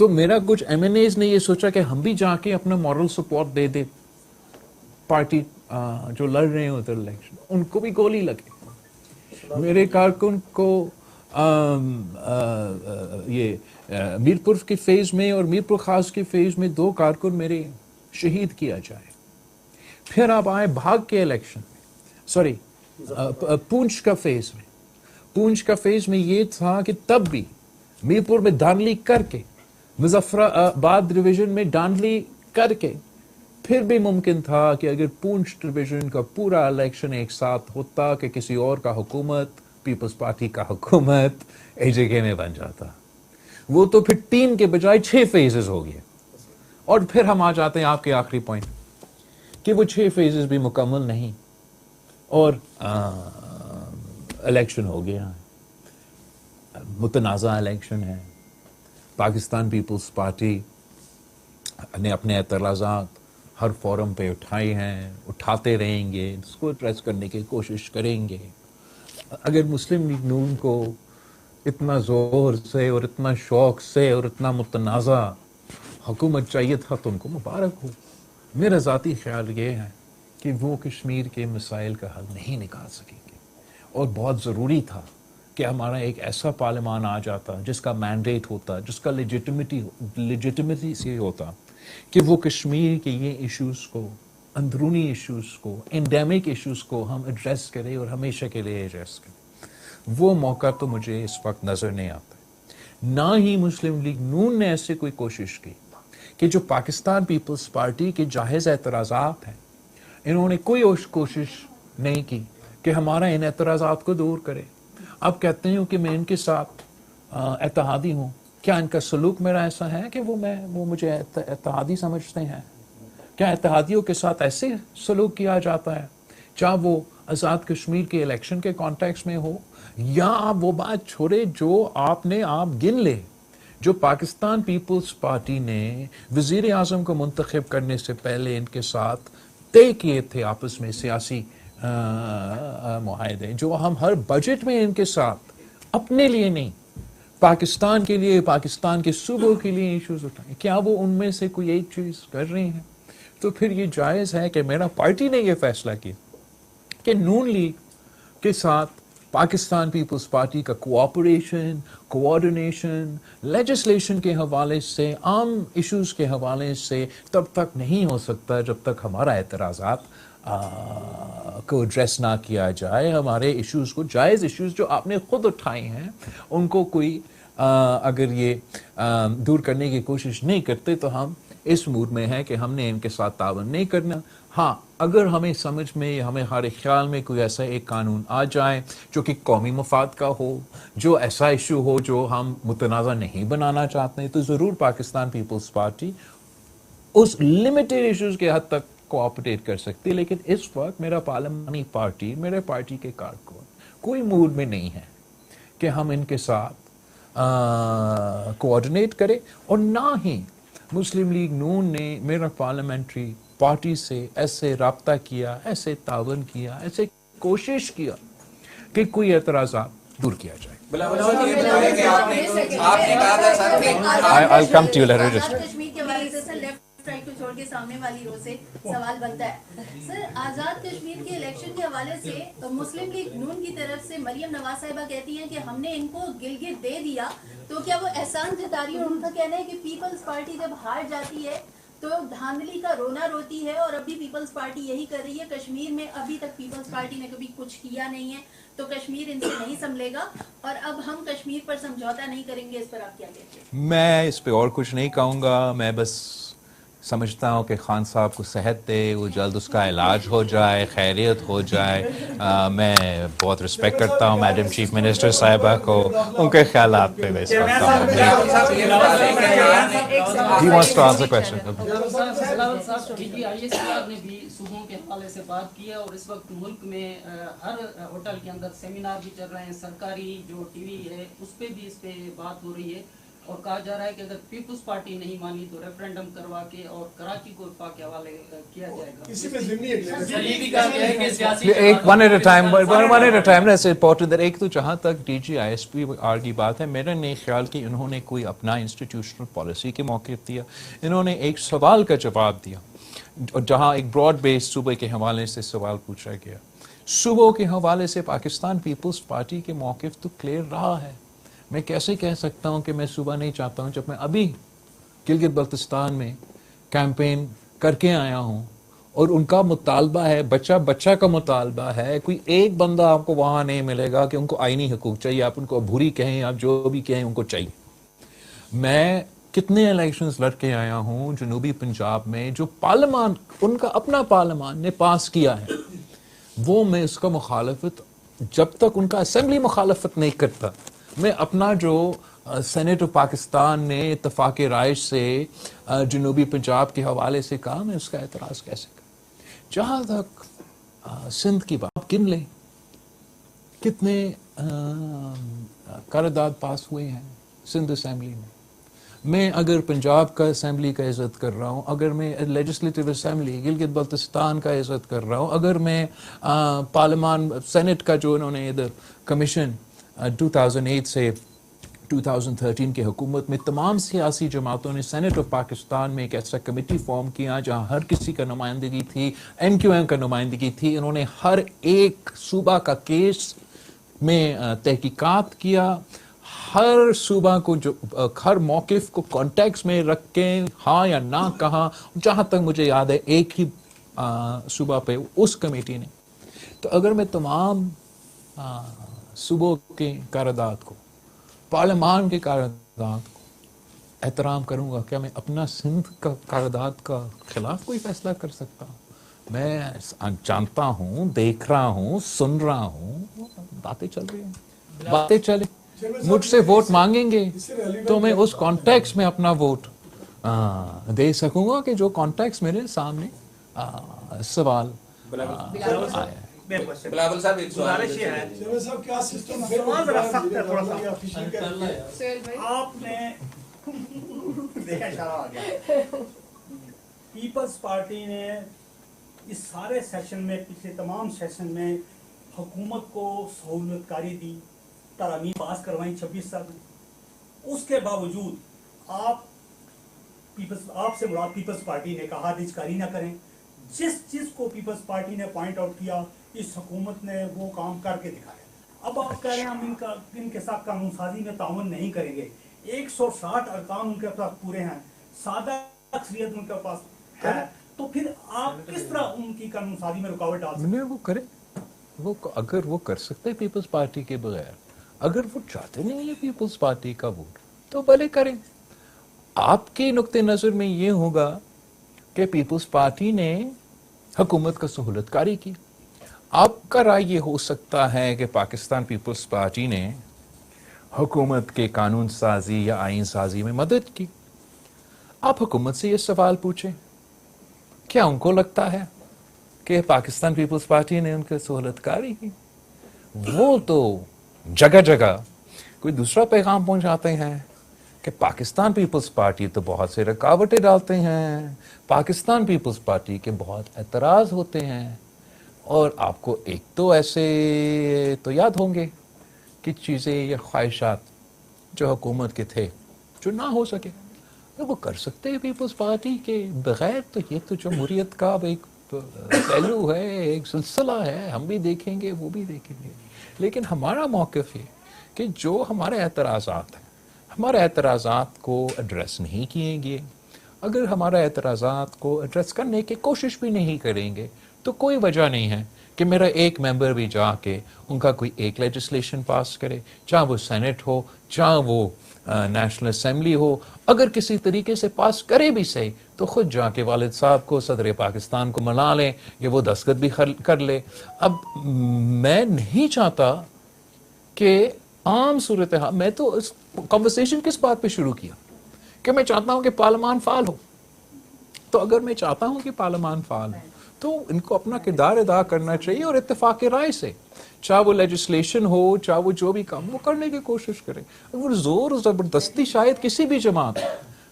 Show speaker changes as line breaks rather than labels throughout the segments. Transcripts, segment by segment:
تو میرا کچھ ایم این ایز نے یہ سوچا کہ ہم بھی جا کے اپنا مورل سپورٹ دے دے پارٹی جو لڑ رہے ہیں ادھر الیکشن, ان کو بھی گولی لگے. میرے کارکن کو یہ میرپور کے فیز میں اور میرپور خاص کے فیز میں 2 کارکن میرے شہید کیا جائے. پھر آپ آئے بھاگ کے الیکشن میں, سوری پونچھ کا فیز میں. پونچھ کا فیز میں یہ تھا کہ تب بھی میرپور میں دھاندلی کر کے, مظفر آباد ڈویژن میں دھاندلی کر کے, پھر بھی ممکن تھا کہ اگر پونچھ ڈویژن کا پورا الیکشن ایک ساتھ ہوتا کہ کسی اور کا حکومت, پیپلز پارٹی کا حکومت ایک جگہ میں بن جاتا. وہ تو پھر 3 کے بجائے 6 فیزز ہو گئے. اور پھر ہم آ جاتے ہیں آپ کے آخری پوائنٹ کہ وہ 6 فیزز بھی مکمل نہیں اور الیکشن ہو گیا, متنازع الیکشن ہے. پاکستان پیپلز پارٹی نے اپنے اعتراضات ہر فورم پہ اٹھائے ہیں, اٹھاتے رہیں گے, اس کو ایڈریس کرنے کی کوشش کریں گے. اگر مسلم لیگ نون کو اتنا زور سے اور اتنا شوق سے اور اتنا متنازع حکومت چاہیے تھا تو ان کو مبارک ہو. میرا ذاتی خیال یہ ہے کہ وہ کشمیر کے مسائل کا حل نہیں نکال سکیں گے, اور بہت ضروری تھا کہ ہمارا ایک ایسا پارلیمان آ جاتا جس کا مینڈیٹ ہوتا, جس کا لیجٹمیسی سے ہوتا کہ وہ کشمیر کے یہ ایشوز کو, اندرونی ایشوز کو, انڈیمک ایشوز کو ہم ایڈریس کریں اور ہمیشہ کے لیے ایڈریس کریں. وہ موقع تو مجھے اس وقت نظر نہیں آتا. نہ ہی مسلم لیگ نون نے ایسے کوئی کوشش کی کہ جو پاکستان پیپلز پارٹی کے جائز اعتراضات ہیں, انہوں نے کوئی کوشش نہیں کی کہ ہمارا ان اعتراضات کو دور کرے. آپ کہتے ہیں کہ میں ان کے ساتھ اتحادی ہوں, کیا ان کا سلوک میرا ایسا ہے کہ وہ مجھے اتحادی سمجھتے ہیں؟ کیا اتحادیوں کے ساتھ ایسے سلوک کیا جاتا ہے, چاہے وہ آزاد کشمیر کے الیکشن کے کانٹیکس میں ہو, یا آپ وہ بات چھوڑے جو آپ گن لے, جو پاکستان پیپلز پارٹی نے وزیر اعظم کو منتخب کرنے سے پہلے ان کے ساتھ طے کیے تھے آپس میں سیاسی معاہدے, جو ہم ہر بجٹ میں ان کے ساتھ اپنے لیے نہیں, پاکستان کے لیے, پاکستان کے صوبوں کے لیے ایشوز اٹھائیں, کیا وہ ان میں سے کوئی ایک چیز کر رہے ہیں؟ تو پھر یہ جائز ہے کہ میرا پارٹی نے یہ فیصلہ کیا کہ نون لیگ کے ساتھ پاکستان پیپلز پارٹی کا کوآپریشن, کوآرڈینیشن, لیجسلیشن کے حوالے سے, عام ایشوز کے حوالے سے تب تک نہیں ہو سکتا جب تک ہمارا اعتراضات کو ایڈریس نہ کیا جائے. ہمارے ایشوز کو, جائز ایشوز جو آپ نے خود اٹھائے ہیں, ان کو کوئی اگر یہ دور کرنے کی کوشش نہیں کرتے تو ہم اس موڈ میں ہیں کہ ہم نے ان کے ساتھ تعاون نہیں کرنا. ہاں, اگر ہمیں سمجھ میں یا ہمارے خیال میں کوئی ایسا ایک قانون آ جائے جو کہ قومی مفاد کا ہو, جو ایسا ایشو ہو جو ہم متنازع نہیں بنانا چاہتے ہیں, تو ضرور پاکستان پیپلز پارٹی اس لمیٹڈ ایشوز کے حد تک کوآپریٹ کر سکتی. لیکن اس وقت میرا پارلیمانی پارٹی, میرے پارٹی کے کارکن کوئی موڈ میں نہیں ہے کہ ہم ان کے ساتھ کوآرڈینیٹ کریں, اور نہ ہی مسلم لیگ نون نے میرا پارلیمنٹری پارٹی سے ایسے رابطہ کیا, ایسے تعاون کیا, ایسے کوشش کیا کہ کوئی اعتراضات دور کیا جائے. I'll come to you later.
Kashmir کے حوالے سے سر لیفٹ رائٹ کو چھوڑ کے سامنے والی رو سے سوال بنتا ہے. سر, آزاد کشمیر کے الیکشن کے حوالے سے مسلم لیگ نون کی طرف سے مریم نواز صاحبہ کہتی ہیں کہ ہم نے ان کو گلگت دے دیا, تو کیا وہ احسان جتا رہی ہے؟ ان کا کہنا ہے کہ پیپلز پارٹی جب ہار جاتی ہے تو دھاندلی کا رونا روتی ہے, اور ابھی پیپلز پارٹی یہی کر رہی ہے. کشمیر میں ابھی تک پیپلز پارٹی نے کبھی کچھ کیا نہیں ہے, تو کشمیر ان سے نہیں سنبھلے گا, اور اب ہم کشمیر پر سمجھوتا نہیں کریں گے. اس پر آپ کیا کہتے ہیں؟
میں اس پہ اور کچھ نہیں کہوں گا. میں بس سمجھتا ہوں کہ خان صاحب کو صحت دے, وہ جلد اس کا علاج ہو جائے, خیریت ہو جائے. میں بہت رسپیکٹ کرتا ہوں میڈم چیف منسٹر صاحبہ کو, ان کے خیالات پہ میں اس وقت
نے بھی صوبوں کے حوالے سے بات کی ہے, اور اس وقت ملک میں ہر ہوٹل کے اندر سیمینار بھی چل رہے ہیں, سرکاری جو ٹی وی ہے اس پہ بھی اس پہ بات ہو رہی ہے, اور کہا جا رہا ہے کہ اگر پیپلز پارٹی نہیں مانی تو ریفرینڈم کروا کے اور کراچی کو وفاق کے حوالے کیا جائے گا.
اسی میں ضمنی
یہ بھی کہا گیا ہے کہ سیاسی
ایک one at a time ایسے امپورٹنٹ. ایک تو جہاں تک D G I S P R کی بات ہے, میرا نہیں خیال کہ انہوں نے کوئی اپنا انسٹیٹیوشنل پالیسی کے موقف دیا. انہوں نے ایک سوال کا جواب دیا, جہاں ایک براڈ بیس صوبے کے حوالے سے سوال پوچھا گیا. صوبوں کے حوالے سے پاکستان پیپلز پارٹی کے موقف تو کلیئر رہا ہے. میں کیسے کہہ سکتا ہوں کہ میں صوبہ نہیں چاہتا ہوں, جب میں ابھی گلگت بلتستان میں کیمپین کر کے آیا ہوں اور ان کا مطالبہ ہے, بچہ کا مطالبہ ہے, کوئی ایک بندہ آپ کو وہاں نہیں ملے گا کہ ان کو آئینی حقوق چاہیے, آپ ان کو ابھوری کہیں, آپ جو بھی کہیں ان کو چاہیے. میں کتنے الیکشنز لڑ کے آیا ہوں جنوبی پنجاب میں, جو پارلیمان ان کا اپنا پارلیمان نے پاس کیا ہے, وہ میں اس کا مخالفت, جب تک ان کا اسمبلی مخالفت نہیں کرتا, میں اپنا جو سینٹ آف پاکستان نے اتفاق رائے سے جنوبی پنجاب کے حوالے سے کہا, میں اس کا اعتراض کیسے کروں. جہاں تک سندھ کی بات, گن لیں کتنے قرارداد پاس ہوئے ہیں سندھ اسمبلی میں. میں اگر پنجاب کا اسمبلی کا عزت کر رہا ہوں, اگر میں لیجسلیٹو اسمبلی گلگت بلتستان کا عزت کر رہا ہوں, اگر میں پارلیمان سینٹ کا جو انہوں نے ادھر کمیشن 2008 سے 2013 کے حکومت میں تمام سیاسی جماعتوں نے سینٹ آف پاکستان میں ایک ایسا کمیٹی فارم کیا جہاں ہر کسی کا نمائندگی تھی, ایم کیو ایم کا نمائندگی تھی. انہوں نے ہر ایک صوبہ کا کیس میں تحقیقات کیا, ہر صوبہ کو جو ہر موقف کو کانٹیکس میں رکھ کے ہاں یا نہ کہا. جہاں تک مجھے یاد ہے ایک ہی صوبہ پہ اس کمیٹی نے. تو اگر میں تمام صوبوں کے قرارداد کو, پارلیمان کے قرارداد کو احترام کروں گا, کیا میں اپنا سندھ کا قرارداد کا خلاف کوئی فیصلہ کر سکتا ہوں؟ میں جانتا ہوں, دیکھ رہا ہوں, سن رہا ہوں, باتیں چل رہی ہیں, باتیں چلیں. مجھ سے ووٹ مانگیں گے تو میں اس کانٹیکس میں اپنا ووٹ دے سکوں گا کہ جو کانٹیکس میرے سامنے سوال آیا ہے.
بلاول صاحب ایک گزارش یہ ہے,
صاحب کیا سسٹم
سوال ذرا سخت ہے تھوڑا سا.
آپ نے دیکھا اشارہ آ گیا, پیپلز پارٹی نے اس سارے سیشن میں, پچھلے تمام سیشن میں حکومت کو سہولت کاری دی, ترامیم پاس کروائیں 26 سال میں. اس کے باوجود آپ سے مراد پیپلز پارٹی نے کہا دیج کاری نہ کریں. جس چیز کو پیپلز پارٹی نے پوائنٹ آؤٹ کیا, اس حکومت نے وہ کام کر کے دکھایا. اب آپ کہہ رہے ہیں ہم ان کے ساتھ قانون سازی میں تعاون نہیں کریں گے. 160 ارکان ان کے پاس پورے ہیں, سادہ اکثریت ان کے پاس ہے, تو پھر آپ کس طرح ان کی قانون سازی میں رکاوٹ ڈال سکتے ہیں؟
وہ کرے, وہ اگر وہ کر سکتے پیپلز پارٹی کے بغیر, اگر وہ چاہتے نہیں ہے پیپلز پارٹی کا ووٹ تو بھلے کریں. آپ کے نقطہ نظر میں یہ ہوگا کہ پیپلز پارٹی نے حکومت کا سہولت کاری کی. آپ کا رائے یہ ہو سکتا ہے کہ پاکستان پیپلز پارٹی نے حکومت کے قانون سازی یا آئین سازی میں مدد کی. آپ حکومت سے یہ سوال پوچھیں, کیا ان کو لگتا ہے کہ پاکستان پیپلز پارٹی نے ان کی سہولت کاری کی؟ وہ تو جگہ جگہ کوئی دوسرا پیغام پہنچاتے ہیں کہ پاکستان پیپلز پارٹی تو بہت سے رکاوٹیں ڈالتے ہیں, پاکستان پیپلز پارٹی کے بہت اعتراض ہوتے ہیں. اور آپ کو ایک تو ایسے تو یاد ہوں گے کہ چیزیں یا خواہشات جو حکومت کے تھے جو نہ ہو سکے, وہ کر سکتے ہیں پیپلز پارٹی کے بغیر. تو یہ تو جمہوریت کا ایک پہلو ہے, ایک سلسلہ ہے, ہم بھی دیکھیں گے, وہ بھی دیکھیں گے. لیکن ہمارا موقف یہ کہ جو ہمارے اعتراضات ہیں, ہمارے اعتراضات کو ایڈریس نہیں کیے گئے, اگر ہمارے اعتراضات کو ایڈریس کرنے کی کوشش بھی نہیں کریں گے, تو کوئی وجہ نہیں ہے کہ میرا ایک ممبر بھی جا کے ان کا کوئی ایک لیجسلیشن پاس کرے, چاہے وہ سینٹ ہو, چاہے وہ نیشنل اسمبلی ہو. اگر کسی طریقے سے پاس کرے بھی صحیح, تو خود جا کے والد صاحب کو, صدر پاکستان کو منا لیں, یا وہ دستخط بھی کر لے. اب میں نہیں چاہتا کہ عام صورتحال, میں تو اس کنورسیشن کس بات پہ شروع کیا کہ میں چاہتا ہوں کہ پارلیمان فعال ہو. تو اگر میں چاہتا ہوں کہ پارلیمان فعال ہو, تو ان کو اپنا کردار ادا کرنا چاہیے اور اتفاق رائے سے، چاہے وہ لیجسلیشن ہو، چاہے وہ جو بھی کام وہ کرنے کی کوشش کرے. اگر زور زبردستی شاید کسی بھی جماعت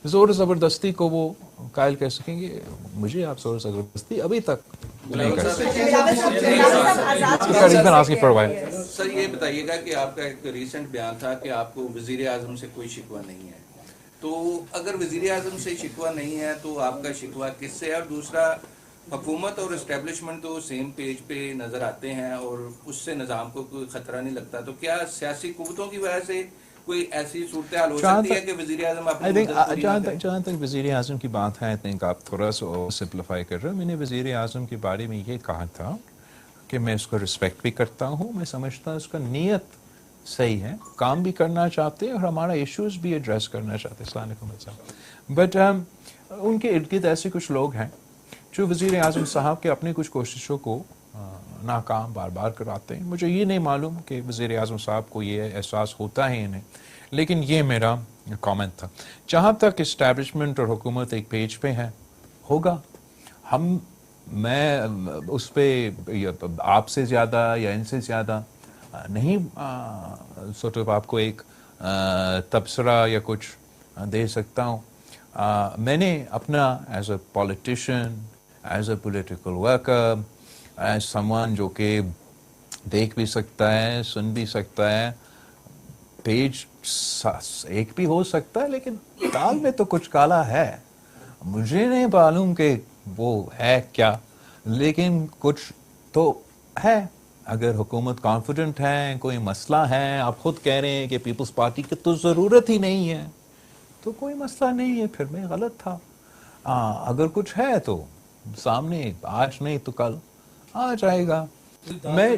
زور زبردستی کو وہ قائل کہہ سکیں گے، مجھے آپ زور زبردستی ابھی تک نہیں کر سکتے.
سر یہ بتائیے گا کہ آپ کا ایک ریسنٹ بیان تھا کہ آپ کو وزیر اعظم سے کوئی شکوہ نہیں ہے، تو اگر وزیر اعظم سے شکوہ نہیں ہے تو آپ کا شکوہ کس سے ہے؟ اور دوسرا، حکومت اور اسٹیبلشمنٹ تو سیم پیج پہ نظر آتے ہیں اور اس سے نظام کو کوئی خطرہ نہیں لگتا، تو کیا سیاسی قوتوں کی وجہ سے کوئی ایسی صورتحال ہو سکتی ہے کہ وزیر اعظم
جہاں تک وزیر اعظم کی بات ہے، آپ تھوڑا سا سمپلیفائی کر رہے ہیں. میں نے وزیر اعظم کے بارے میں یہ کہا تھا کہ میں اس کو رسپیکٹ بھی کرتا ہوں، میں سمجھتا ہوں اس کا نیت صحیح ہے، کام بھی کرنا چاہتے ہیں اور ہمارا ایشوز بھی ایڈریس کرنا چاہتے ہیں. السلام علیکم. بٹ ان کے ارد گرد ایسے کچھ لوگ ہیں جو وزیر اعظم صاحب کے اپنی کچھ کوششوں کو ناکام بار بار کراتے ہیں. مجھے یہ نہیں معلوم کہ وزیر اعظم صاحب کو یہ احساس ہوتا ہے انہیں، لیکن یہ میرا کامنٹ تھا. جہاں تک اسٹیبلشمنٹ اور حکومت ایک پیج پہ ہے، ہوگا. میں اس پہ آپ سے زیادہ یا ان سے زیادہ نہیں آپ کو ایک تبصرہ یا کچھ دے سکتا ہوں. میں نے اپنا as a politician, as a political worker, as some one جو کہ دیکھ بھی سکتا ہے، سن بھی سکتا ہے، پیج ایک بھی ہو سکتا ہے لیکن دال میں تو کچھ کالا ہے. مجھے نہیں معلوم کہ وہ ہے کیا، لیکن کچھ تو ہے. اگر حکومت کانفیڈنٹ ہے، کوئی مسئلہ ہے، آپ خود کہہ رہے ہیں کہ پیپلز پارٹی کی تو ضرورت ہی نہیں ہے، تو کوئی مسئلہ نہیں ہے، پھر میں غلط تھا. اگر کچھ ہے تو سامنے آج نہیں تو کل آ جائے گا. میں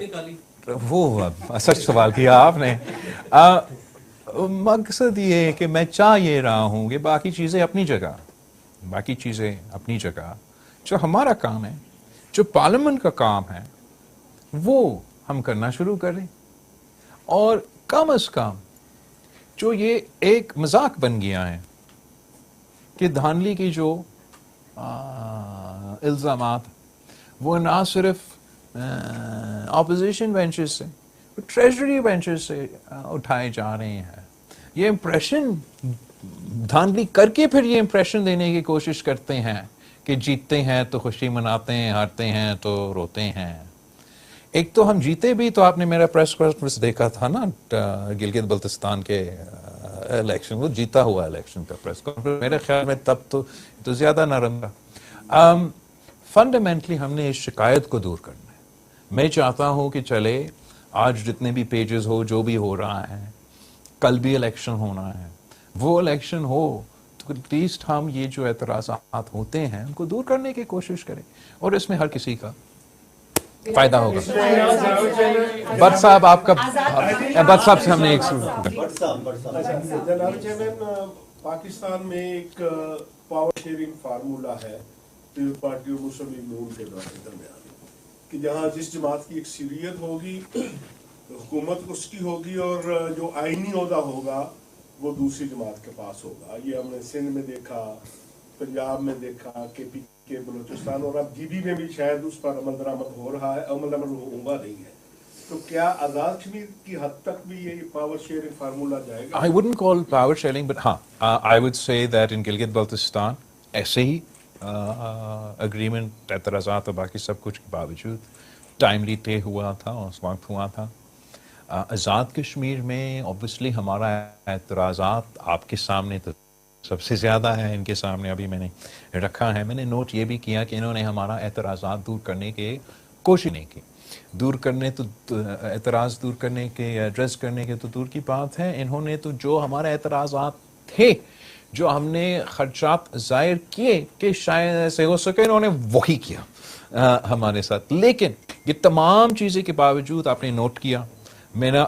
وہ سچ سوال کیا آپ نے. مقصد یہ ہے کہ میں چاہ یہ رہا ہوں کہ باقی چیزیں اپنی جگہ، جو ہمارا کام ہے، جو پارلیمنٹ کا کام ہے، وہ ہم کرنا شروع کریں. اور کم از کم جو یہ ایک مذاق بن گیا ہے کہ دھاندلی کی جو الزامات وہ نہ صرف اپوزیشن بینچز سے، ٹریجری بینچز سے اٹھائے جا رہے ہیں. یہ امپریشن دھاندلی کر کے پھر یہ امپریشن دینے کی کوشش کرتے ہیں کہ جیتتے ہیں تو خوشی مناتے ہیں، ہارتے ہیں تو روتے ہیں. ایک تو ہم جیتے بھی، تو آپ نے میرا پریس کانفرنس دیکھا تھا نا گلگت بلتستان کے الیکشن، وہ جیتا ہوا الیکشن کا پریس کانفرنس، میرے خیال میں تب تو زیادہ نرم تھا. فنڈامنٹلی ہم نے اس شکایت کو دور کرنا ہے. میں چاہتا ہوں کہ چلے آج جتنے بھی پیجز ہو، جو بھی ہو رہا ہے، کل بھی الیکشن ہونا ہے، وہ الیکشن ہو تو ایٹ لیسٹ ہم یہ جو اعتراضات ہوتے ہیں ان کو دور کرنے کی کوشش کریں، اور اس میں ہر کسی کا فائدہ ہوگا. بٹ صاحب آپ کا بٹ صاحب سے ہم نے ایک
پاکستان میں ایک پاور شیئرنگ فارمولا ہے پیپلز پارٹی اور مسلم لیگ نون کے درمیان، کہ جہاں جس جماعت کی اکثریت ہوگی حکومت اس کی ہوگی، اور جو آئینی عہدہ ہوگا وہ دوسری جماعت کے پاس ہوگا. یہ ہم نے سندھ میں دیکھا، پنجاب میں دیکھا، کے پی کے بلوچستان، اور اب جی بی میں بھی شاید اس پر عمل درآمد ہو رہا ہے، عمل ہوا نہیں ہے. تو کیا آزاد کشمیر کی حد تک بھی یہ پاور شیئرنگ فارمولا جائے گا؟
I wouldn't call power sharing, but I would say that in Gilgit Baltistan ایسے ہی اگریمنٹ اعتراضات اور باقی سب کچھ کے باوجود ٹائملی طے ہوا تھا اور اس وقت ہوا تھا. آزاد کشمیر میں اوبویسلی ہمارا اعتراضات آپ کے سامنے تو سب سے زیادہ ہے، ان کے سامنے ابھی میں نے رکھا ہے. میں نے نوٹ یہ بھی کیا کہ انہوں نے ہمارا اعتراضات دور کرنے کی کوشش نہیں کی. اعتراض دور کرنے کے، ایڈریس کرنے کے تو دور کی بات ہے، انہوں نے تو جو ہمارے اعتراضات تھے، جو ہم نے خدشات ظاہر کیے کہ شاید ایسے ہو سکے، انہوں نے وہی کیا ہمارے ساتھ. لیکن یہ تمام چیزیں کے باوجود آپ نے نوٹ کیا،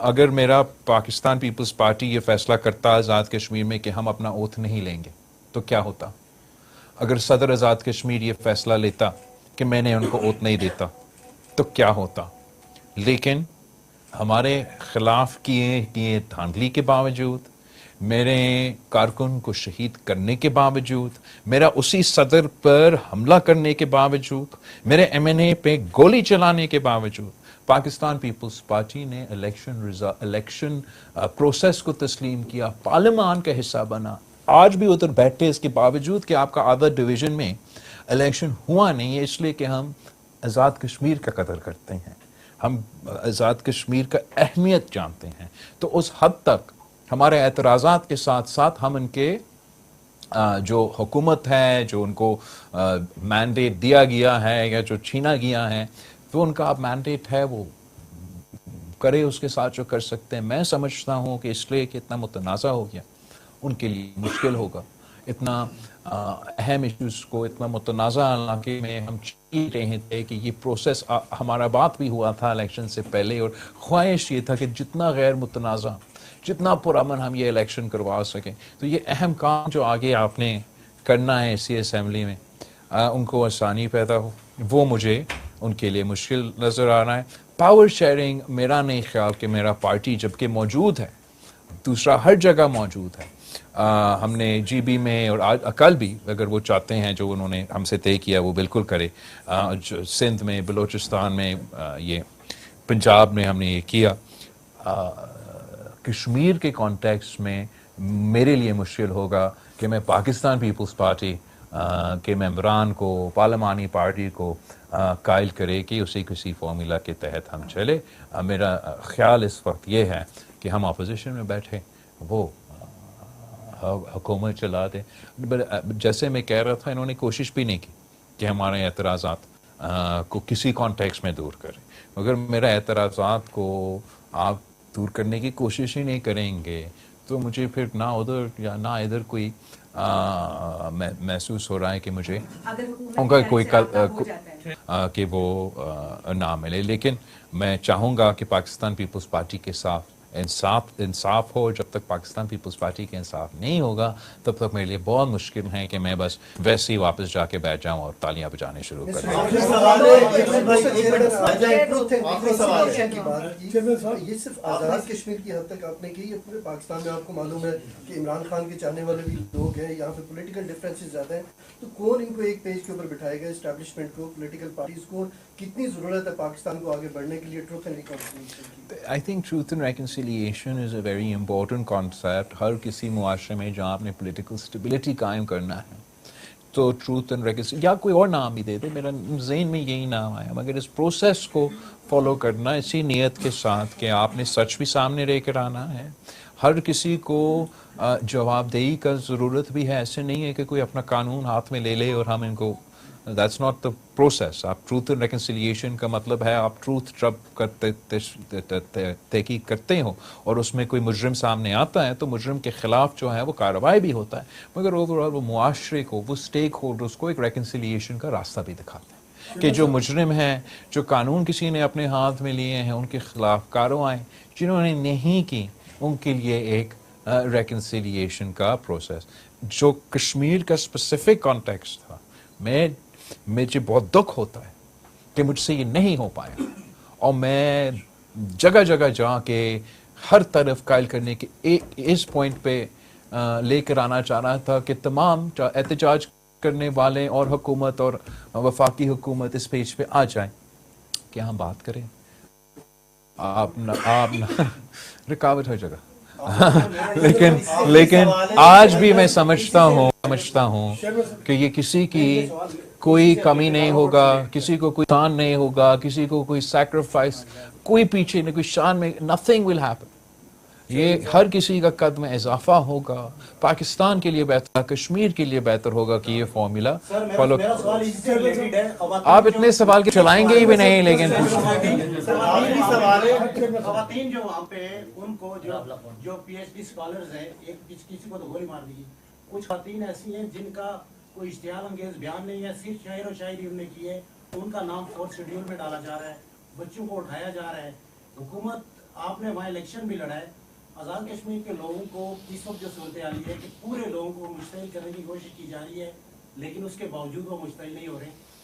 اگر میرا پاکستان پیپلز پارٹی یہ فیصلہ کرتا آزاد کشمیر میں کہ ہم اپنا اوتھ نہیں لیں گے تو کیا ہوتا؟ اگر صدر آزاد کشمیر یہ فیصلہ لیتا کہ میں نے ان کو اوتھ نہیں دیتا تو کیا ہوتا؟ لیکن ہمارے خلاف کیے دھاندلی کے باوجود، میرے کارکن کو شہید کرنے کے باوجود، میرا اسی صدر پر حملہ کرنے کے باوجود، میرے ایم این اے پہ گولی چلانے کے باوجود پاکستان پیپلز پارٹی نے الیکشن پروسیس کو تسلیم کیا، پارلیمان کا حصہ بنا، آج بھی ادھر بیٹھے اس کے باوجود کہ آپ کا آدھا ڈویژن میں الیکشن ہوا نہیں ہے، اس لیے کہ ہم آزاد کشمیر کا قدر کرتے ہیں، ہم آزاد کشمیر کا اہمیت جانتے ہیں. تو اس حد تک ہمارے اعتراضات کے ساتھ ساتھ ہم ان کے جو حکومت ہے، جو ان کو مینڈیٹ دیا گیا ہے یا جو چھینا گیا ہے، تو ان کا اب مینڈیٹ ہے، وہ کرے اس کے ساتھ جو کر سکتے ہیں. میں سمجھتا ہوں کہ اس لیے کہ اتنا متنازع ہو گیا، ان کے لیے مشکل ہوگا. اتنا اہم ایشوز کو اتنا متنازع علاقے میں ہم چاہ رہے تھے کہ یہ پروسیس، ہمارا بات بھی ہوا تھا الیکشن سے پہلے، اور خواہش یہ تھا کہ جتنا غیر متنازع، جتنا پرامن ہم یہ الیکشن کروا سکیں. تو یہ اہم کام جو آگے آپ نے کرنا ہے اسی اسمبلی میں، ان کو آسانی پیدا ہو، وہ مجھے ان کے لیے مشکل نظر آ رہا ہے. پاور شیئرنگ میرا نہیں خیال کہ میرا پارٹی جبکہ موجود ہے، دوسرا ہر جگہ موجود ہے. ہم نے جی بی میں اور کل بھی اگر وہ چاہتے ہیں جو انہوں نے ہم سے طے کیا وہ بالکل کرے. سندھ میں، بلوچستان میں، یہ پنجاب میں ہم نے یہ کیا. کشمیر کے کانٹیکسٹ میں میرے لیے مشکل ہوگا کہ میں پاکستان پیپلز پارٹی کے ممبران کو، پارلیمانی پارٹی کو قائل کرے کہ اسی کسی فارمولا کے تحت ہم چلے. میرا خیال اس وقت یہ ہے کہ ہم اپوزیشن میں بیٹھے، وہ حکومت چلا دے. جیسے میں کہہ رہا تھا، انہوں نے کوشش بھی نہیں کی کہ ہمارے اعتراضات کو کسی کانٹیکسٹ میں دور کریں. مگر میرا اعتراضات کو آپ دور کرنے کی کوشش ہی نہیں کریں گے تو مجھے پھر نہ ادھر یا نہ ادھر کوئی محسوس ہو رہا ہے کہ مجھے ان کا کوئی کہ وہ نہ ملے. لیکن میں چاہوں گا کہ پاکستان پیپلز پارٹی کے ساتھ انصاف ہو. جب تک پاکستان پیپلز پارٹی کے انصاف نہیں ہوگا تب تک میرے لیے بہت مشکل ہے کہ میں بس ویسے ہی واپس جا کے بیٹھ جاؤں اور تالیاں بجانے شروع کر دوں.
یہ صرف آزاد کشمیر کی حد تک آپ نے کی، پورے پاکستان میں آپ کو معلوم ہے کہ عمران خان کے چاہنے والے بھی لوگ ہیں، یہاں پہ پولیٹیکل ڈفرینسز زیادہ ہیں. تو کون ان کو ایک پیج کے اوپر بٹھائے گا، اسٹیبلشمنٹ کو، پولیٹیکل پارٹیز کو؟ کتنی ضرورت ہے پاکستان کو آگے بڑھنے کے لیے ٹروتھ اینڈ ریکنسیلیشن کی؟
I think truth and reconciliation is a very important concept. ہر کسی معاشرے میں جہاں آپ نے پولیٹیکل اسٹیبلٹی قائم کرنا ہے تو ٹروتھ اینڈ ریکنسیلیشن، یا کوئی اور نام بھی دے دے، میرا ذہن میں یہی نام آیا، مگر اس پروسیس کو فالو کرنا اسی نیت کے ساتھ کہ آپ نے سچ بھی سامنے لے کر آنا ہے. ہر کسی کو جواب دہی کا ضرورت بھی ہے. ایسے نہیں ہے کہ کوئی اپنا قانون ہاتھ میں لے لے اور ہم ان کو، دیٹس ناٹ دا پروسیس. آپ ٹروتھ اینڈ ریکنسیلیشن کا مطلب ہے آپ ٹروتھ جب تحقیق کرتے ہو اور اس میں کوئی مجرم سامنے آتا ہے تو مجرم کے خلاف جو ہے وہ کارروائی بھی ہوتا ہے، مگر اوور آل وہ معاشرے کو، وہ اسٹیک ہولڈرز کو ایک ریکنسیلیشن کا راستہ بھی دکھاتے ہیں کہ جو مجرم ہیں، جو قانون کسی نے اپنے ہاتھ میں لیے ہیں، ان کے خلاف کارروائیں جنہوں نے نہیں کی، ان کے لیے ایک ریکنسیلیشن کا پروسیس. جو کشمیر کا اسپیسیفک کانٹیکسٹ تھا، مجھے بہت دکھ ہوتا ہے کہ مجھ سے یہ نہیں ہو پایا، اور میں جگہ جگہ جا کے ہر طرف قائل کرنے کے اس پوائنٹ پہ لے کر آنا چاہ رہا تھا کہ تمام احتجاج کرنے والے اور حکومت اور وفاقی حکومت اس پیج پہ آ جائیں کہ ہم بات کریں. آپ رکاوٹ ہر جگہ لیکن آج بھی میں سمجھتا ہوں کہ یہ کسی کی کوئی کمی نہیں ہوگا، کسی کو کوئی تان نہیں ہوگا، کسی کو کوئی سیکریفائس، کوئی پیچھے نہیں، کوئی شان میں nothing will happen. یہ ہر کسی کا قد میں اضافہ ہوگا. پاکستان کے لیے بہتر، کشمیر کے لیے بہتر ہوگا کہ یہ فارمولا فالو. آپ اتنے سوال کے چلائیں گے ہی بھی نہیں، لیکن
خواتین جو وہاں پہ ان کو جو پی ایچ ڈی اسکالرز ہیں، ایک کسی کو تو گولی مار دی. کچھ خواتین ایسی ہیں جن کا کوئی اشتعال انگیز بیان نہیں ہے، صرف شاعر و شاعری انہوں نے کی ہے، ان کا نام 4th شیڈیول میں ڈالا جا رہا ہے، بچوں کو اٹھایا جا رہا ہے. حکومت آپ نے وہاں الیکشن بھی لڑا ہے. آزاد کشمیر کے لوگوں کو اس وقت جو صورتحال ہے کہ پورے لوگوں کو مشتعل کرنے کی کوشش کی جا رہی ہے، لیکن اس کے باوجود وہ مشتعل نہیں ہو رہے.